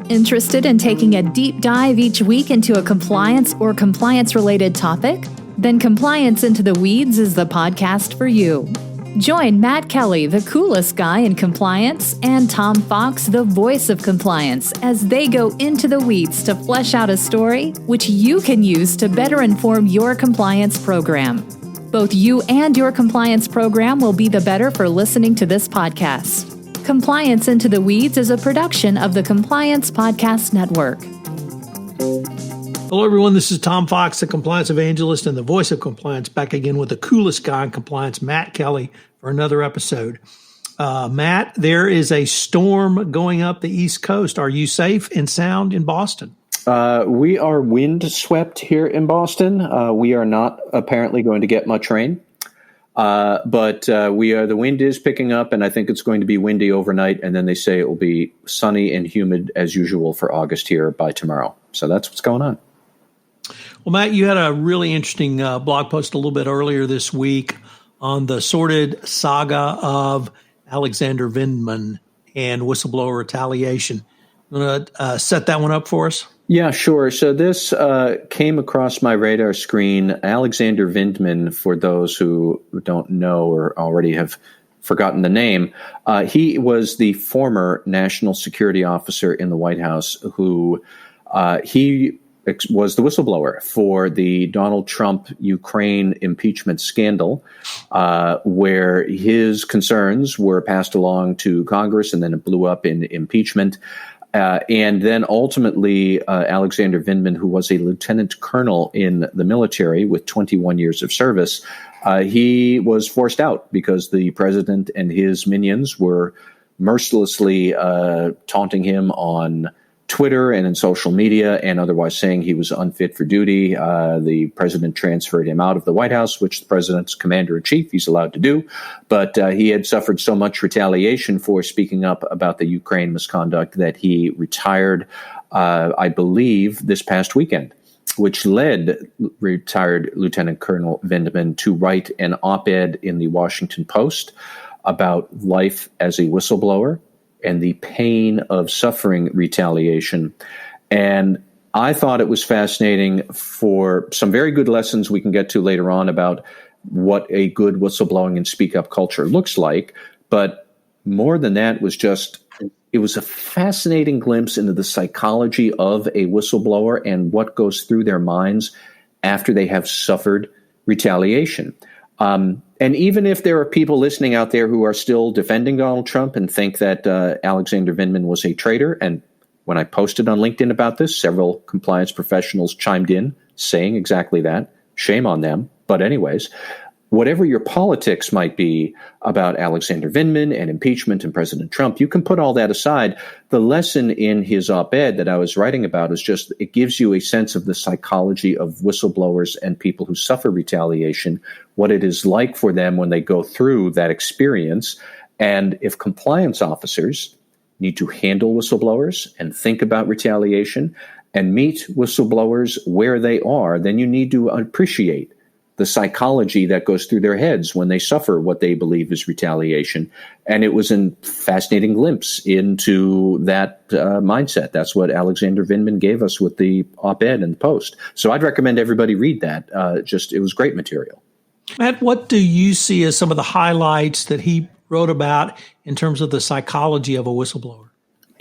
Interested in taking a deep dive each week into a compliance or compliance-related topic? Then Compliance Into the Weeds is the podcast for you. Join Matt Kelly, the coolest guy in compliance, and Tom Fox, the voice of compliance, as they go into the weeds to flesh out a story which you can use to better inform your compliance program. Both you and your compliance program will be the better for listening to this podcast. Compliance Into the Weeds is a production of the Compliance Podcast Network. Hello, everyone. This is Tom Fox, the compliance evangelist and the voice of compliance, back again with the coolest guy in compliance, Matt Kelly, for another episode. Matt, there is a storm going up the East Coast. Are you safe and sound in Boston? We are wind-swept here in Boston. We are not apparently going to get much rain. But the wind is picking up, and I think it's going to be windy overnight, and then they say it will be sunny and humid as usual for August here by tomorrow. So that's what's going on. Well, Matt, you had a really interesting blog post a little bit earlier this week on the sordid saga of Alexander Vindman and whistleblower retaliation. You want to set that one up for us? Yeah, sure. So this came across my radar screen. Alexander Vindman, for those who don't know or already have forgotten the name, he was the former national security officer in the White House who he was the whistleblower for the Donald Trump Ukraine impeachment scandal, where his concerns were passed along to Congress and then it blew up in impeachment. And then ultimately, Alexander Vindman, who was a lieutenant colonel in the military with 21 years of service, he was forced out because the president and his minions were mercilessly taunting him on Twitter and in social media and otherwise saying he was unfit for duty. The president transferred him out of the White House, which the president's commander-in-chief, he's allowed to do. But he had suffered so much retaliation for speaking up about the Ukraine misconduct that he retired, I believe, this past weekend, which led retired Lieutenant Colonel Vindman to write an op-ed in the Washington Post about life as a whistleblower and the pain of suffering retaliation. And I thought it was fascinating for some very good lessons we can get to later on about what a good whistleblowing and speak up culture looks like. But more than that it was a fascinating glimpse into the psychology of a whistleblower and what goes through their minds after they have suffered retaliation. And even if there are people listening out there who are still defending Donald Trump and think that Alexander Vindman was a traitor, and when I posted on LinkedIn about this, several compliance professionals chimed in saying exactly that. Shame on them. But anyways, whatever your politics might be about Alexander Vindman and impeachment and President Trump, you can put all that aside. The lesson in his op-ed that I was writing about is just it gives you a sense of the psychology of whistleblowers and people who suffer retaliation, what it is like for them when they go through that experience. And if compliance officers need to handle whistleblowers and think about retaliation and meet whistleblowers where they are, then you need to appreciate the psychology that goes through their heads when they suffer what they believe is retaliation. And it was a fascinating glimpse into that mindset. That's what Alexander Vindman gave us with the op-ed in the Post. So I'd recommend everybody read that. It was great material. Matt, what do you see as some of the highlights that he wrote about in terms of the psychology of a whistleblower?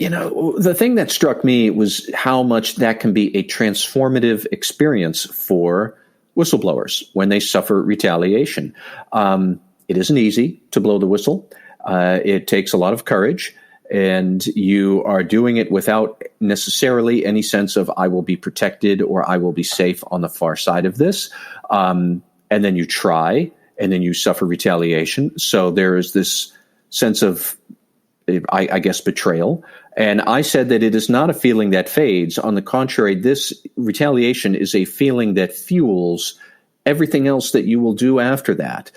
You know, the thing that struck me was how much that can be a transformative experience for whistleblowers when they suffer retaliation. It isn't easy to blow the whistle. It takes a lot of courage, and you are doing it without necessarily any sense of I will be protected or I will be safe on the far side of this. And then you try, and then you suffer retaliation. So there is this sense of, I guess, betrayal. And I said that it is not a feeling that fades. On the contrary, this retaliation is a feeling that fuels everything else that you will do after that.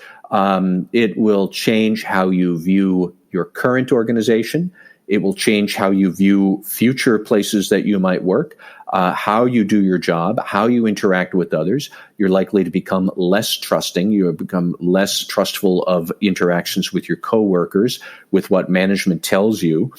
It will change how you view your current organization. It will change how you view future places that you might work, how you do your job, how you interact with others. You're likely to become less trusting. You become less trustful of interactions with your coworkers, with what management tells you.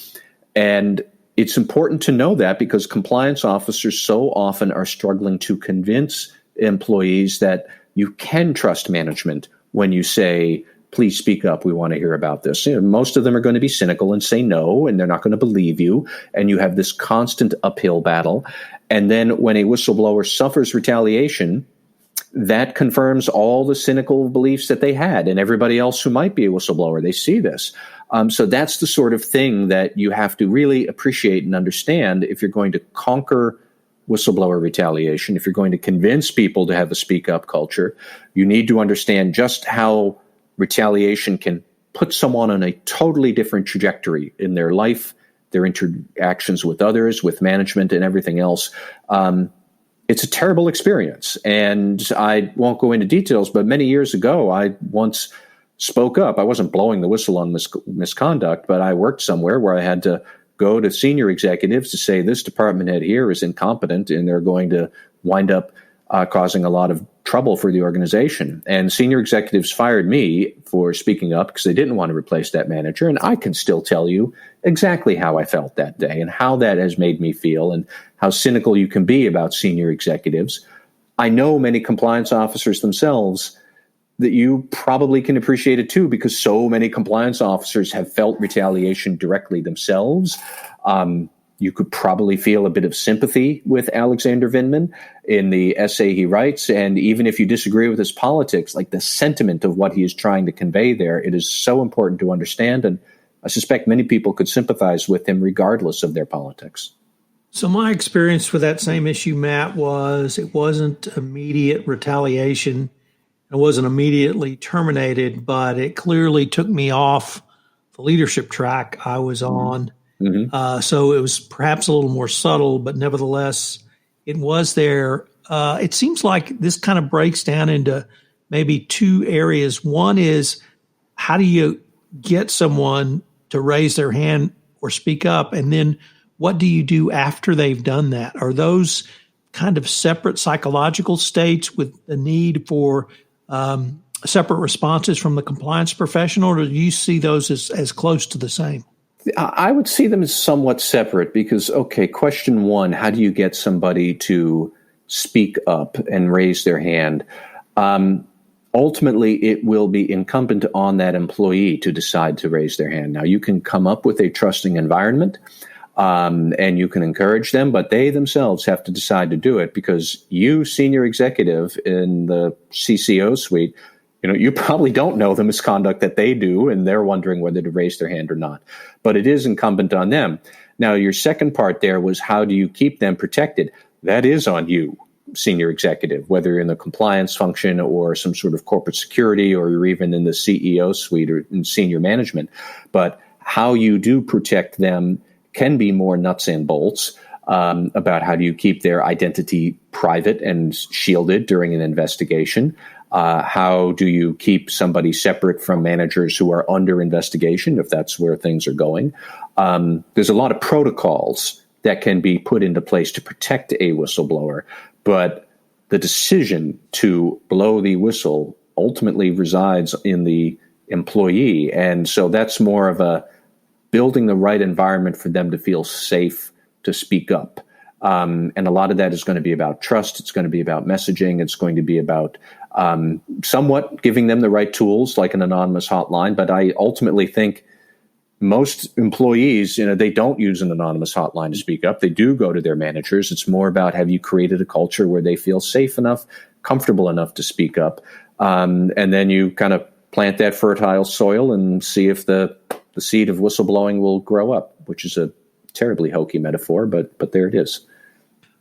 And it's important to know that because compliance officers so often are struggling to convince employees that you can trust management when you say, please speak up, we want to hear about this. Most of them are going to be cynical and say no, and they're not going to believe you. And you have this constant uphill battle. And then when a whistleblower suffers retaliation, that confirms all the cynical beliefs that they had and everybody else who might be a whistleblower. They see this. So that's the sort of thing that you have to really appreciate and understand if you're going to conquer whistleblower retaliation. If you're going to convince people to have a speak up culture, you need to understand just how retaliation can put someone on a totally different trajectory in their life, their interactions with others, with management, and everything else. It's a terrible experience. And I won't go into details, but many years ago, I once spoke up. I wasn't blowing the whistle on misconduct, but I worked somewhere where I had to go to senior executives to say, this department head here is incompetent and they're going to wind up causing a lot of trouble for the organization. And senior executives fired me for speaking up because they didn't want to replace that manager. And I can still tell you exactly how I felt that day and how that has made me feel and how cynical you can be about senior executives. I know many compliance officers themselves that you probably can appreciate it too, because so many compliance officers have felt retaliation directly themselves. You could probably feel a bit of sympathy with Alexander Vindman in the essay he writes. And even if you disagree with his politics, like the sentiment of what he is trying to convey there, it is so important to understand. And I suspect many people could sympathize with him regardless of their politics. So my experience with that same issue, Matt, was it wasn't immediate retaliation. It wasn't immediately terminated, but it clearly took me off the leadership track I was on. Mm-hmm. So it was perhaps a little more subtle, but nevertheless, it was there. It seems like this kind of breaks down into maybe two areas. One is, how do you get someone to raise their hand or speak up? And then what do you do after they've done that? Are those kind of separate psychological states with the need for separate responses from the compliance professional, or do you see those as close to the same? I would see them as somewhat separate because, okay, question one, how do you get somebody to speak up and raise their hand? Ultimately, it will be incumbent on that employee to decide to raise their hand. Now, you can come up with a trusting environment and you can encourage them, but they themselves have to decide to do it because you, senior executive in the CCO suite, you probably don't know the misconduct that they do, and they're wondering whether to raise their hand or not. But it is incumbent on them. Now, your second part there was, how do you keep them protected? That is on you, senior executive, whether you're in the compliance function or some sort of corporate security, or you're even in the CEO suite or in senior management. But how you do protect them can be more nuts and bolts about how do you keep their identity private and shielded during an investigation. How do you keep somebody separate from managers who are under investigation, if that's where things are going? There's a lot of protocols that can be put into place to protect a whistleblower, but the decision to blow the whistle ultimately resides in the employee. And so that's more of a building the right environment for them to feel safe to speak up. And a lot of that is going to be about trust. It's going to be about messaging. It's going to be about somewhat giving them the right tools, like an anonymous hotline. But I ultimately think most employees, they don't use an anonymous hotline to speak up. They do go to their managers. It's more about, have you created a culture where they feel safe enough, comfortable enough to speak up? And then you kind of plant that fertile soil and see if the seed of whistleblowing will grow up, which is a terribly hokey metaphor, but there it is.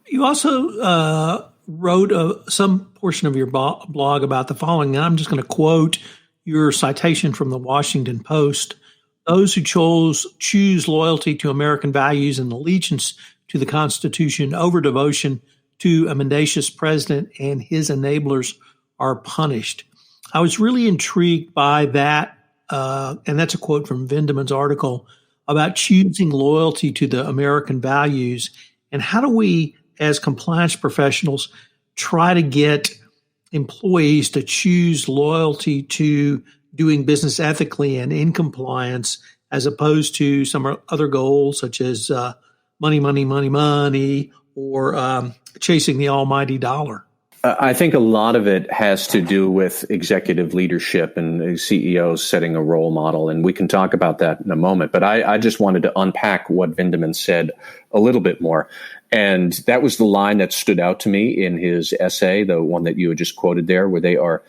You also wrote some portion of your blog about the following, and I'm just going to quote your citation from the Washington Post. Those who choose loyalty to American values and allegiance to the Constitution over devotion to a mendacious president and his enablers are punished. I was really intrigued by that, and that's a quote from Vindman's article about choosing loyalty to the American values. And how do we, as compliance professionals, try to get employees to choose loyalty to doing business ethically and in compliance, as opposed to some other goals, such as money, money, money, money, or chasing the almighty dollar? I think a lot of it has to do with executive leadership and CEOs setting a role model, and we can talk about that in a moment. But I just wanted to unpack what Vindman said a little bit more. And that was the line that stood out to me in his essay, the one that you had just quoted there, where they are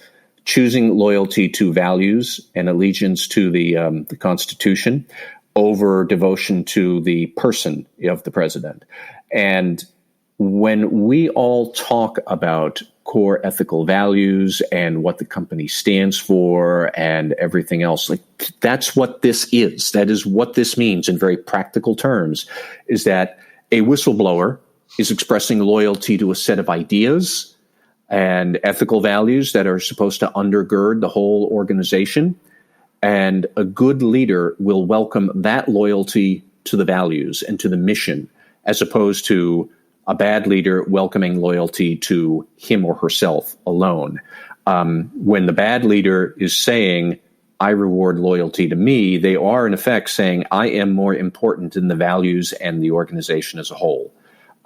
choosing loyalty to values and allegiance to the Constitution over devotion to the person of the president. And when we all talk about core ethical values and what the company stands for and everything else, like that's what this is. That is what this means in very practical terms, is that a whistleblower is expressing loyalty to a set of ideas and ethical values that are supposed to undergird the whole organization. And a good leader will welcome that loyalty to the values and to the mission, as opposed to a bad leader welcoming loyalty to him or herself alone. When the bad leader is saying, I reward loyalty to me, they are in effect saying, I am more important than the values and the organization as a whole.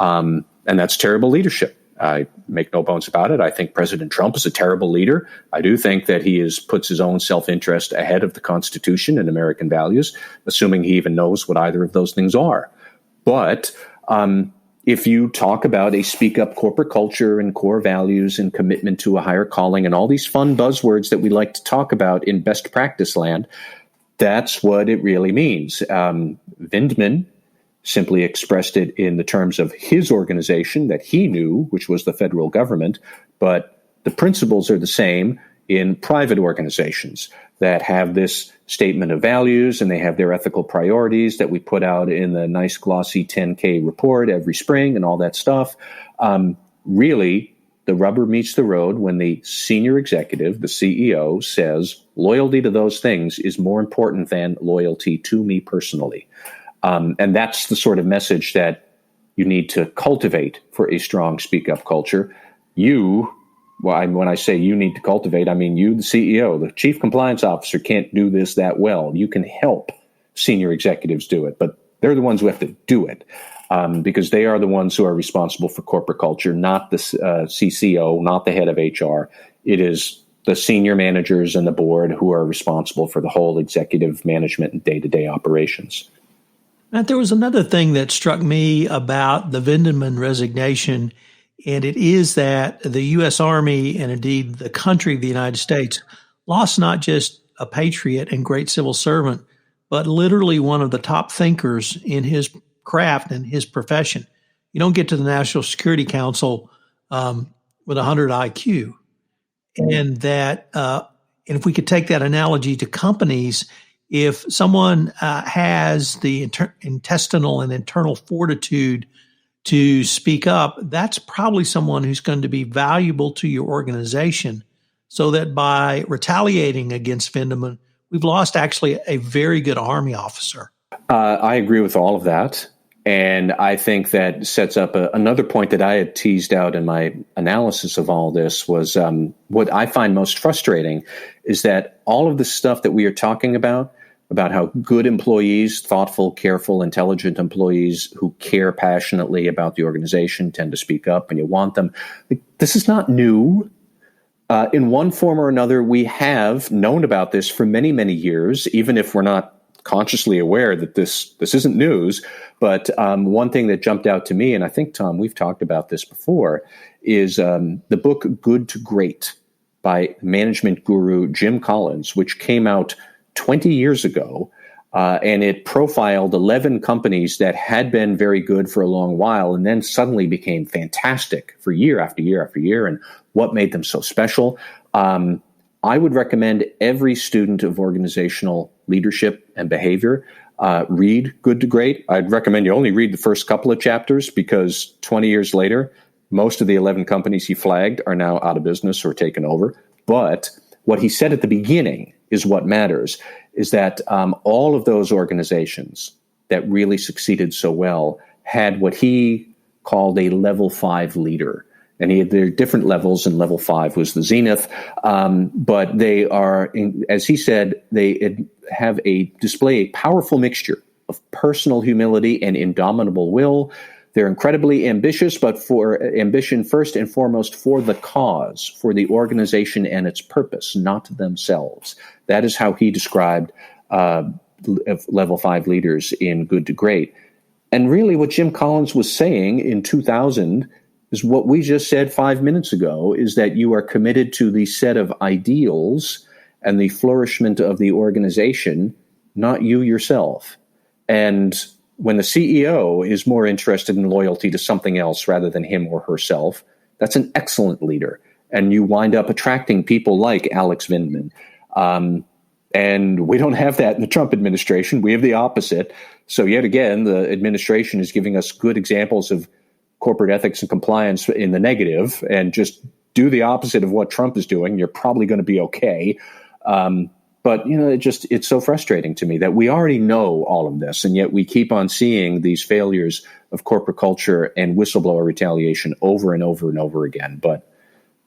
And that's terrible leadership. I make no bones about it. I think President Trump is a terrible leader. I do think that he puts his own self-interest ahead of the Constitution and American values, assuming he even knows what either of those things are. But if you talk about a speak-up corporate culture and core values and commitment to a higher calling and all these fun buzzwords that we like to talk about in best practice land, that's what it really means. Vindman simply expressed it in the terms of his organization that he knew, which was the federal government, but the principles are the same in private organizations that have this statement of values and they have their ethical priorities that we put out in the nice glossy 10K report every spring and all that stuff. Really, the rubber meets the road when the senior executive, the CEO, says loyalty to those things is more important than loyalty to me personally. And that's the sort of message that you need to cultivate for a strong speak-up culture. When I say you need to cultivate, I mean you, the CEO, the chief compliance officer, can't do this that well. You can help senior executives do it, but they're the ones who have to do it because they are the ones who are responsible for corporate culture, not the CCO, not the head of HR. It is the senior managers and the board who are responsible for the whole executive management and day-to-day operations. Matt, there was another thing that struck me about the Vindman resignation, and it is that the U.S. Army and indeed the country of the United States lost not just a patriot and great civil servant, but literally one of the top thinkers in his craft and his profession. You don't get to the National Security Council with 100 IQ. And that, and if we could take that analogy to companies, if someone has the intestinal and internal fortitude to speak up, that's probably someone who's going to be valuable to your organization, so that by retaliating against Vindman, we've lost actually a very good Army officer. I agree with all of that. And I think that sets up another point that I had teased out in my analysis of all this was what I find most frustrating is that all of the stuff that we are talking about how good employees, thoughtful, careful, intelligent employees who care passionately about the organization tend to speak up and you want them. This is not new. In one form or another, we have known about this for many, many years, even if we're not consciously aware that this isn't news. But one thing that jumped out to me, and I think, Tom, we've talked about this before, is the book Good to Great by management guru Jim Collins, which came out 20 years ago, and it profiled 11 companies that had been very good for a long while and then suddenly became fantastic for year after year after year, and what made them so special. I would recommend every student of organizational leadership and behavior read Good to Great. I'd recommend you only read the first couple of chapters because 20 years later, most of the 11 companies he flagged are now out of business or taken over. But what he said at the beginning is what matters, is that all of those organizations that really succeeded so well had what he called a level 5 leader. And there are different levels, and level 5 was the zenith. But they are, as he said, they display a powerful mixture of personal humility and indomitable will. They're incredibly ambitious, but for ambition first and foremost for the cause, for the organization and its purpose, not themselves. That is how he described level 5 leaders in Good to Great. And really what Jim Collins was saying in 2000 is what we just said 5 minutes ago, is that you are committed to the set of ideals and the flourishment of the organization, not you yourself. And when the CEO is more interested in loyalty to something else rather than him or herself, that's an excellent leader. And you wind up attracting people like Alex Vindman. And we don't have that in the Trump administration. We have the opposite. So yet again, the administration is giving us good examples of corporate ethics and compliance in the negative, and just do the opposite of what Trump is doing. You're probably going to be okay. But, it's so frustrating to me that we already know all of this, and yet we keep on seeing these failures of corporate culture and whistleblower retaliation over and over and over again. But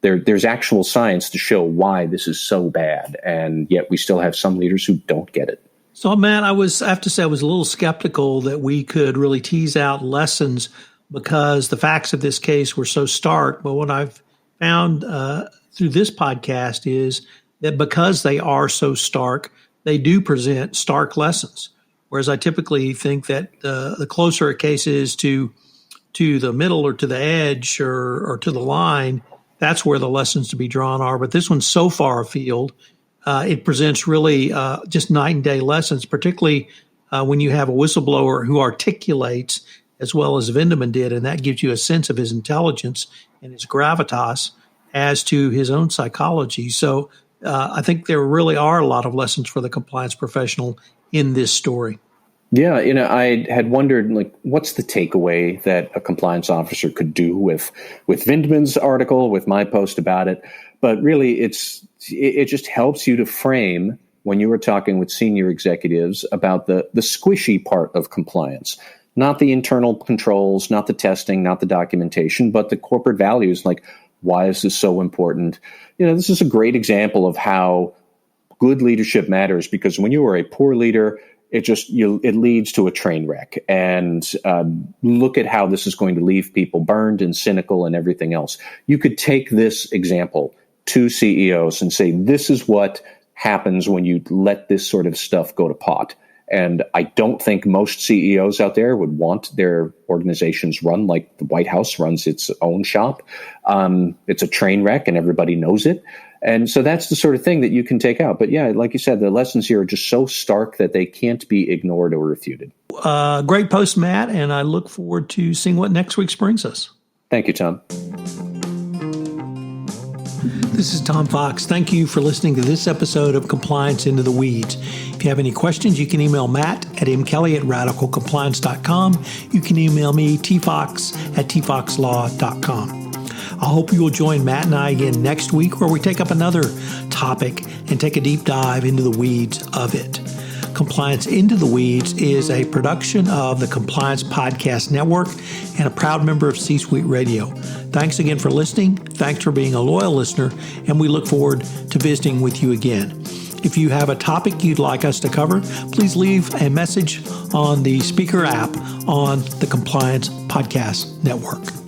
there's actual science to show why this is so bad, and yet we still have some leaders who don't get it. So, Matt, I have to say I was a little skeptical that we could really tease out lessons because the facts of this case were so stark. But what I've found through this podcast is that because they are so stark, they do present stark lessons. Whereas I typically think that the closer a case is to the middle or to the edge or to the line, that's where the lessons to be drawn are. But this one's so far afield, it presents really just night and day lessons, particularly when you have a whistleblower who articulates as well as Vindman did, and that gives you a sense of his intelligence and his gravitas as to his own psychology. So I think there really are a lot of lessons for the compliance professional in this story. Yeah, I had wondered, what's the takeaway that a compliance officer could do with Vindman's article, with my post about it? But really, it just helps you to frame when you were talking with senior executives about the squishy part of compliance, not the internal controls, not the testing, not the documentation, but the corporate values. Like, why is this so important? This is a great example of how good leadership matters, because when you are a poor leader, it leads to a train wreck. And look at how this is going to leave people burned and cynical and everything else. You could take this example to CEOs and say, this is what happens when you let this sort of stuff go to pot. And I don't think most CEOs out there would want their organizations run like the White House runs its own shop. It's a train wreck and everybody knows it. And so that's the sort of thing that you can take out. But yeah, like you said, the lessons here are just so stark that they can't be ignored or refuted. Great post, Matt, and I look forward to seeing what next week's brings us. Thank you, Tom. This is Tom Fox. Thank you for listening to this episode of Compliance Into the Weeds. If you have any questions, you can email Matt at mkelly@radicalcompliance.com. You can email me, tfox@tfoxlaw.com. I hope you will join Matt and I again next week, where we take up another topic and take a deep dive into the weeds of it. Compliance Into the Weeds is a production of the Compliance Podcast Network and a proud member of C-Suite Radio. Thanks again for listening. Thanks for being a loyal listener, and we look forward to visiting with you again. If you have a topic you'd like us to cover, please leave a message on the speaker app on the Compliance Podcast Network.